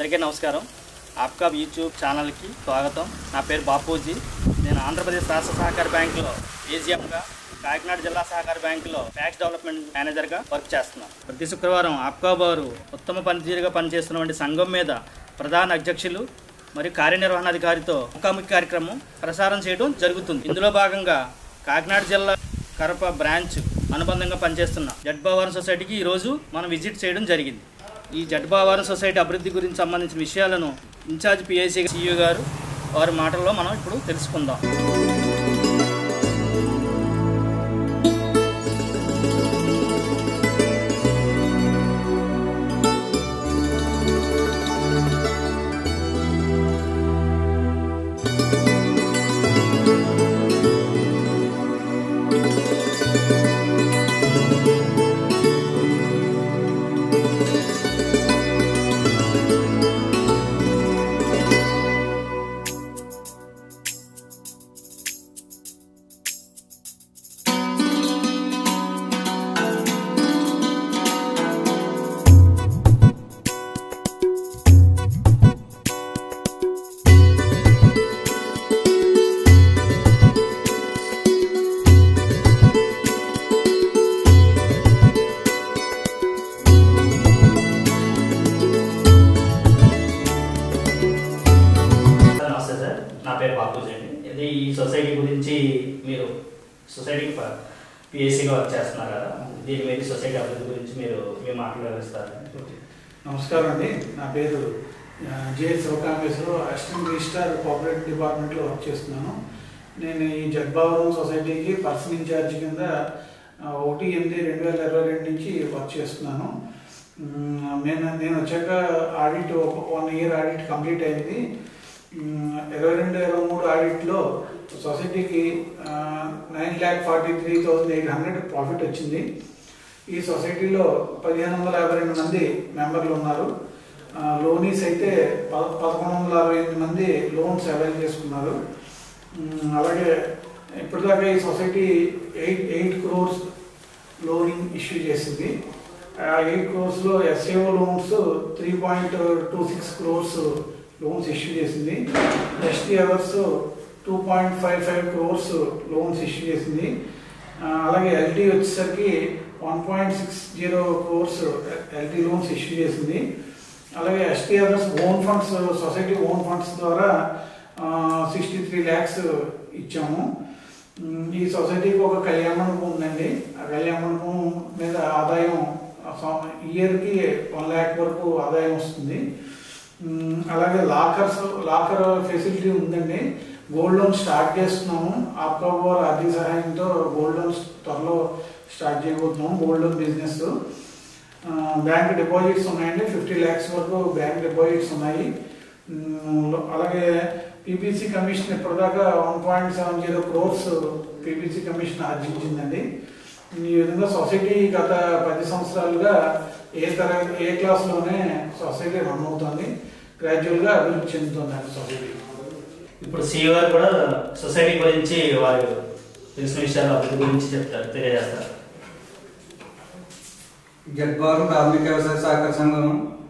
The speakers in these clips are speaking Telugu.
అందరికీ నమస్కారం. ఆప్కా యూట్యూబ్ ఛానల్కి స్వాగతం. నా పేరు బాపూజీ. నేను ఆంధ్రప్రదేశ్ రాష్ట్ర సహకార బ్యాంకులో ఏజీఎంగా, కాకినాడ జిల్లా సహకార బ్యాంకులో ట్యాక్స్ డెవలప్మెంట్ మేనేజర్గా వర్క్ చేస్తున్నాను. ప్రతి శుక్రవారం ఆప్కా వారు ఉత్తమ పనితీరుగా పనిచేస్తున్నటువంటి సంఘం మీద ప్రధాన అధ్యక్షులు మరియు కార్యనిర్వహణాధికారితో ముఖాముఖి కార్యక్రమం ప్రసారం చేయడం జరుగుతుంది. ఇందులో భాగంగా కాకినాడ జిల్లా కరప బ్రాంచ్ అనుబంధంగా పనిచేస్తున్న జడ్భావారం సొసైటీకి ఈరోజు మనం విజిట్ చేయడం జరిగింది. ఈ జడ్భావారం సొసైటీ అభివృద్ధి గురించి సంబంధించిన విషయాలను ఇన్ఛార్జ్ పిఐసి సిఇఓ గారు వారి మాటల్లో మనం ఇప్పుడు తెలుసుకుందాం. నా పేరు బాపూజీ అండి. ఇది ఈ సొసైటీ గురించి మీరు సొసైటీకి పిఎస్సిగా వర్క్ చేస్తున్నారు కదా, దీని మీద సొసైటీ అభివృద్ధి గురించి మీరు మీ మాటలు వివరిస్తారు. నమస్కారం అండి. నా పేరు జే శివకామేశ్వరరావు, అసిస్టెంట్ రిజిస్ట్రార్ కోఆపరేటివ్ డిపార్ట్మెంట్లో వర్క్ చేస్తున్నాను. నేను ఈ జడ్భావరం సొసైటీకి పర్సన్ ఇన్ఛార్జ్ కింద 1/8/2022 నుంచి వర్క్ చేస్తున్నాను. నేను వచ్చాక ఆడిట్ 1 ఇయర్ ఆడిట్ కంప్లీట్ అయింది. 22-23 ఆడిట్లో సొసైటీకి 9,43,800 ప్రాఫిట్ వచ్చింది. ఈ సొసైటీలో 1,552 మంది మెంబర్లు ఉన్నారు. లోనీస్ అయితే 1,168 మంది లోన్స్ అవైల్ చేసుకున్నారు. అలాగే ఇప్పటిదాకా ఈ సొసైటీ 8 crores లోనింగ్ ఇష్యూ చేసింది. 8 crores SAO loans 3.26 crores loans issue చేసింది. ST hours 2.55 crores loans issue చేసింది. అలాగే ఎల్టీ వచ్చేసరికి 1.60 crores ఎల్టీ లోన్స్ ఇష్యూ చేసింది. అలాగే ST hours own funds, society own funds ద్వారా 63 lakhs ఇచ్చాము. ఈ సొసైటీకి ఒక కళ్యాణ మండపం ఉందండి. ఆ కళ్యాణ మండపం మీద ఆదాయం ఇయర్కి 1 lakh వరకు ఆదాయం వస్తుంది. అలాగే లాకర్ ఫెసిలిటీ ఉందండి. గోల్డ్ లోన్ స్టార్ట్ చేస్తున్నాము. ఆప్కా వారి ఆర్థిక సహాయంతో గోల్డ్ లోన్ త్వరలో స్టార్ట్ చేయబోతున్నాము. Gold loan business. Bank deposits ఉన్నాయండి. 50 lakhs వరకు బ్యాంక్ డిపాజిట్స్ ఉన్నాయి. అలాగే పీపీసీ కమిషన్ ఇప్పటిదాకా 1.70 crores పీపీసీ కమిషన్ ఆర్జించిందండి. ఈ విధంగా సొసైటీ గత 10 సంవత్సరాలుగా ఏ క్లాస్లోనే సొసైటీ రన్ అవుతుంది. గ్రాడ్యువల్గా అభివృద్ధి చెందుతుందండి సొసైటీ. ఇప్పుడు సిఇఓ గారు కూడా సొసైటీ గురించి వారు తెలిసిన విషయాలు అభివృద్ధి గురించి తెలియజేస్తారు. జడ్భావరం ప్రాథమిక వ్యవసాయ సహకార సంఘం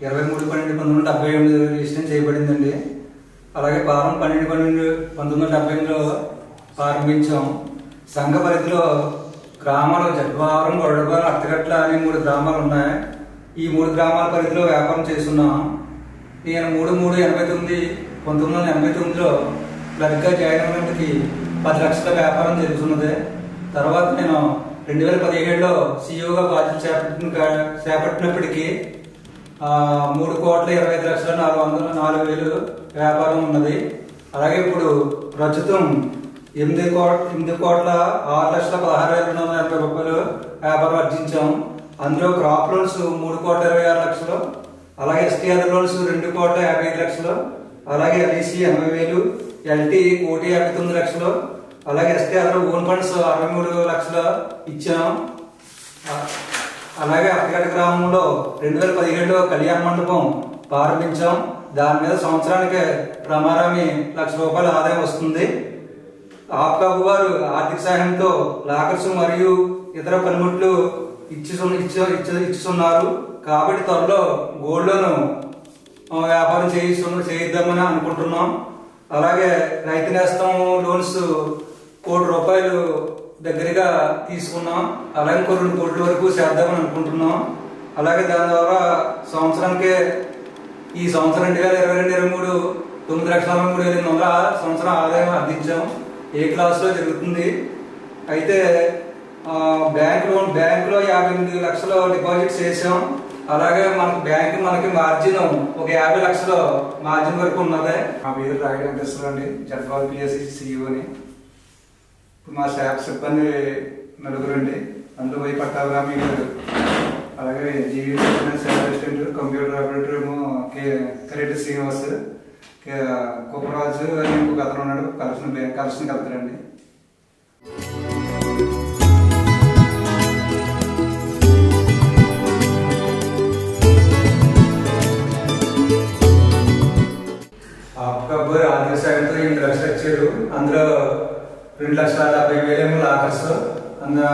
23/12/1978 రిజిస్ట్రేషన్ చేయబడిందండి. అలాగే ఫారం 12/12/1978లో ప్రారంభించాం. సంఘ పరిధిలో గ్రామాలు జడ్భావరం, గొడవరం, అత్తగట్ల అనే 3 గ్రామాలు ఉన్నాయి. ఈ 3 గ్రామాల పరిధిలో వ్యాపారం చేస్తున్నాం. నేను 3/3/89/1989లో క్లర్క్గా జాయిన్ అయినప్పటికీ 10 లక్షల వ్యాపారం జరుగుతున్నది. తర్వాత నేను 2017లో సిఇఓగా బాధ్యత చేపట్టినప్పటికీ 3,25,04,000 వ్యాపారం ఉన్నది. అలాగే ఇప్పుడు ప్రస్తుతం 8,06,16,280 రూపాయలు వ్యాపారం ఆర్జించాం. అందులో క్రాప్ లోన్స్ 3,26,00,000, అలాగే ఎస్టీఆర్ లోన్స్ 2,55,00,000, అలాగే ఎల్ఈసి 80,000, ఎల్టీ 1,59,00,000, అలాగే ఎస్టీఆర్ ఓన్ ఫండ్స్ 63 లక్షలు ఇచ్చాం. అలాగే అత్తగట్ట గ్రామంలో 2017లో కళ్యాణ మండపం ప్రారంభించాం. దాని మీద సంవత్సరానికి ప్రమారామి ₹1,00,000 ఆదాయం వస్తుంది. ఆప్కా వారు ఆర్థిక సహాయంతో లాకర్స్ మరియు ఇతర పనిముట్లు ఇచ్చిస్తున్నారు. కాబట్టి త్వరలో గోల్డ్ లోన్ వ్యాపారం చేయిద్దామని అనుకుంటున్నాం. అలాగే రైతు నేస్తం లోన్స్ ₹1 కోటి దగ్గరగా తీసుకున్నాం. అలాగే 2 కోట్ల వరకు చేద్దామని అనుకుంటున్నాం. అలాగే దాని ద్వారా సంవత్సరానికి ఈ సంవత్సరం 2022-23 9,63,800 సంవత్సరం ఆదాయం అందించాం. ఏ క్లాస్లో జరుగుతుంది. అయితే బ్యాంకులో 58 లక్షలు డిపాజిట్ చేసాం. అలాగే మనకి మార్జిన్ ఒక 50 లక్షల మార్జిన్ వరకు ఉన్నది. మా పేరు రాయుడు వెంకటేశ్వర అండి, జడ్వాల్ పిఎస్సి సిఇఓని. ఇప్పుడు మా స్టాఫ్ సిబ్బంది 4 అండి. అందులో పోయి పట్టాభిరామి గారు, అలాగే జీవీ అసిస్టెంట్, కంప్యూటర్ ఆపరేటర్ ఏమో కరెక్ట్ శ్రీనివాస్, కుప్పరాజు అని ఇంకొక అతను ఉన్నాడు, కలెక్షన్ కలుపుతారండి. ఆర్థిక శాఖతో 8 లక్షలు ఇచ్చారు. అందులో 2,70,000 లాకర్స్, అందులో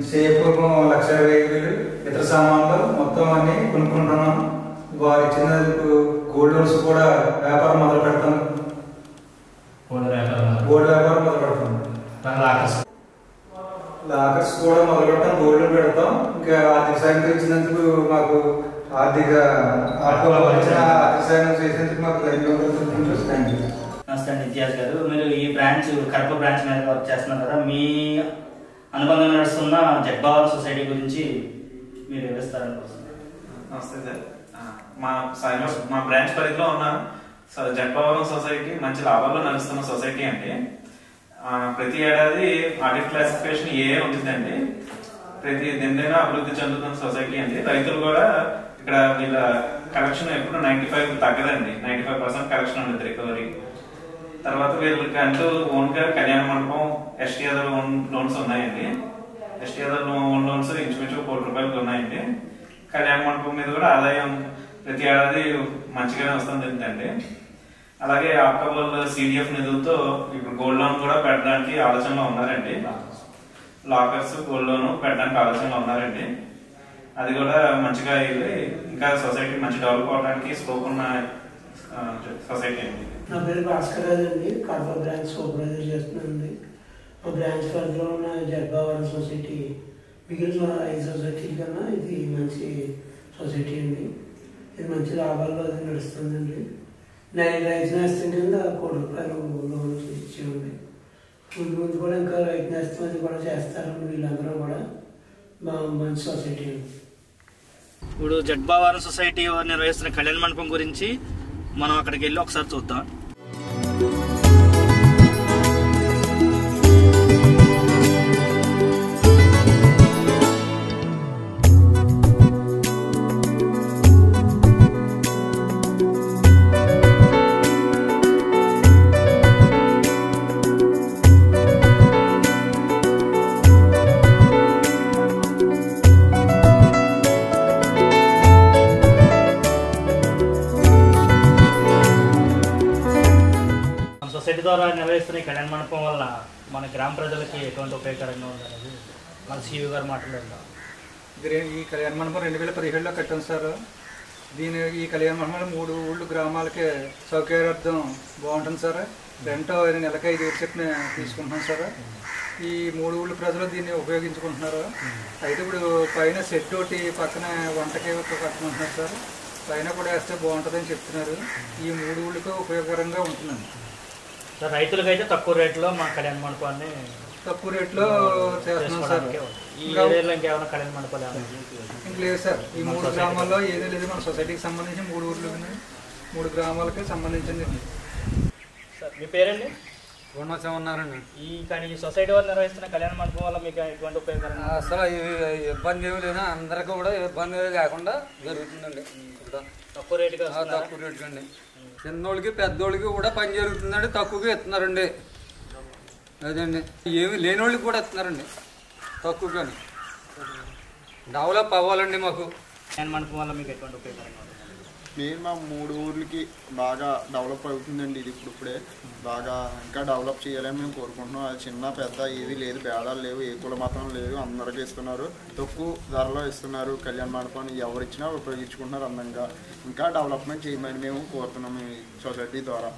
సేపు 1,20,000 ఇతర సామాన్లు మొత్తం అన్ని కొనుక్కుంటున్నాం. వారు ఇచ్చిన గోల్డ్ లోన్స్ కూడా వ్యాపారం మొదలు పెడతాను. గోల్డ్ వ్యాపారం మొదలు పెడతాం. లాకర్స్ కూడా మొదలు పెడతాం, గోల్డ్ పెడతాం. ఇంకా ఆర్థిక శాఖ ఇచ్చినందుకు మాకు ఆర్థిక సాయం చేసేందుకు మాకు నమస్తే అండి ఇతిహాస్ గారు. మీరు ఈ బ్రాంచ్ కడప బ్రాంచ్ మీద వర్క్ చేస్తున్నారు కదా, మీ అనుబంధంగా నడుస్తున్న జగ్భవన్ సొసైటీ గురించి మీరు వివరిస్తారనుకుంటున్నారు. నమస్తే సార్. మా బ్రాంచ్ పరిధిలో ఉన్న జగ్భవన్ సొసైటీ మంచి లాభాల్లో నడుస్తున్న సొసైటీ అండి. ప్రతి ఏడాది ఆడిట్ క్లాసిఫికేషన్ ఏ ఉంటుందండి. ప్రతి దినదిన అభివృద్ధి చెందుతున్న సొసైటీ అండి. రైతులు కూడా ఇక్కడ వీళ్ళ కలెక్షన్ ఎప్పుడు 95 తగ్గదండి. 95% కలెక్షన్ ఉంటుంది, రికవరీ. తర్వాత వీళ్ళకి అంటూ ఓన్ గా కళ్యాణ మండపం, ఎస్టీఆర్ లోన్స్ ఉన్నాయండి. ఎస్టీఆర్ ఓన్ లోన్స్ ఇంచుమించు ₹1 కోటి ఉన్నాయండి. కళ్యాణ మండపం మీద కూడా ఆదాయం ప్రతి ఏడాది మంచిగానే వస్తుందండి. అలాగే ఆప్కబుల్ సిడిఎఫ్ నిధులతో ఇప్పుడు గోల్డ్ లోన్ కూడా పెట్టడానికి ఆలోచనలో ఉన్నారండి. లాకర్స్, గోల్డ్ లోన్ పెట్టడానికి ఆలోచనలో ఉన్నారండి. అది కూడా మంచిగా ఇంకా సొసైటీ మంచి డెవలప్ అవడానికి స్కోప్ ఉన్న సొసైటీ అండి. నా పేరు భాస్కర్ రాజు అండి, కడప బ్రాంచ్ సూపర్వైజర్ చేస్తున్నానండి. మా బ్రాంచ్ పరిధిలో ఉన్న జగ్భవన్ సొసైటీ మిగిలిన 5 సొసైటీల కన్నా ఇది మంచి సొసైటీ అండి. ఇది మంచి లాభాల్లో అది నడుస్తుందండి. రైతు నేస్తం కింద ₹1 కోటి లోన్ ఇచ్చేయండి. ముందు కూడా ఇంకా రైతు నేస్తం అది కూడా చేస్తారండి. వీళ్ళందరూ కూడా మంచి సొసైటీ అండి. ఇప్పుడు జగ్భవన్ సొసైటీ నిర్వహిస్తున్న కళ్యాణ మండపం గురించి మనం అక్కడికి వెళ్ళి ఒకసారి చూద్దాం. సొసైటీ ద్వారా నిర్వహిస్తున్న ఈ కళ్యాణ మండపం వల్ల మన గ్రామ ప్రజలకి ఎటువంటి ఉపయోగకరంగా ఉందనేది మన సిఇఓ గారు మాట్లాడారు. ఈ కళ్యాణ మండపం 2017లో కట్టాం సార్. ఈ కళ్యాణ మండపంలో 3 ఊళ్ళు గ్రామాలకి సౌకర్యార్థం బాగుంటుంది సార్. రెంట్ నెలకి 5,000 చొప్పున తీసుకుంటున్నాం సార్. ఈ 3 ఊళ్ళు ప్రజలు దీన్ని ఉపయోగించుకుంటున్నారు. అయితే ఇప్పుడు పైన సెట్ ఒకటి పక్కన వంటకి కట్టుకుంటున్నారు సార్. పైన కూడా వేస్తే బాగుంటుందని చెప్తున్నారు. ఈ 3 ఊళ్ళకి ఉపయోగకరంగా ఉంటుందండి. సార్ రైతులకి అయితే తక్కువ రేట్లో మా కళ్యాణ మండపాన్ని తక్కువ రేట్లో చేస్తున్నాం సార్. ఈ ఏరియాలో ఇంకేమైనా కళ్యాణ మండపాలు ఇంక లేదు సార్. ఈ 3 గ్రామాల్లో ఏదో లేదు. మన సొసైటీకి సంబంధించి 3 ఊర్లు 3 గ్రామాలకి సంబంధించింది. సార్ మీ పేరండి? గుణోత్సవం ఉన్నారండి. ఈ సొసైటీ వారు నిర్వహిస్తున్న కళ్యాణ మండపం వల్ల మీకు ఎటువంటి ఉపయోగం? అసలు ఇబ్బంది ఏమి లేదు. అందరికీ కూడా ఇబ్బంది లేకుండా జరుగుతుందండి. తక్కువ రేటుగా తక్కువ రేటుగా అండి. చిన్నోళ్ళకి పెద్దోళ్ళకి కూడా పని జరుగుతుందండి. తక్కువగా ఇస్తున్నారండి. అదండి ఏమి లేని వాళ్ళకి కూడా ఇస్తున్నారండి తక్కువగాని. డెవలప్ అవ్వాలండి మాకు. కళ్యాణ మండపం వల్ల మీకు ఎటువంటి ఉపయోగం? మెయిన్ మా 3 ఊర్లకి బాగా డెవలప్ అవుతుందండి. ఇది ఇప్పుడే బాగా ఇంకా డెవలప్ చేయాలని మేము కోరుకుంటున్నాం. అది చిన్న పెద్ద ఏది లేదు, భేదాలు లేవు, ఏ కుల మతం లేదు, అందరికీ ఇస్తున్నారు, తక్కువ ధరలో ఇస్తున్నారు. కళ్యాణ మండపాన్ని ఎవరు ఇచ్చినా ఉపయోగించుకుంటున్నారు అందంగా. ఇంకా డెవలప్మెంట్ చేయమని మేము కోరుతున్నాం ఈ సొసైటీ ద్వారా.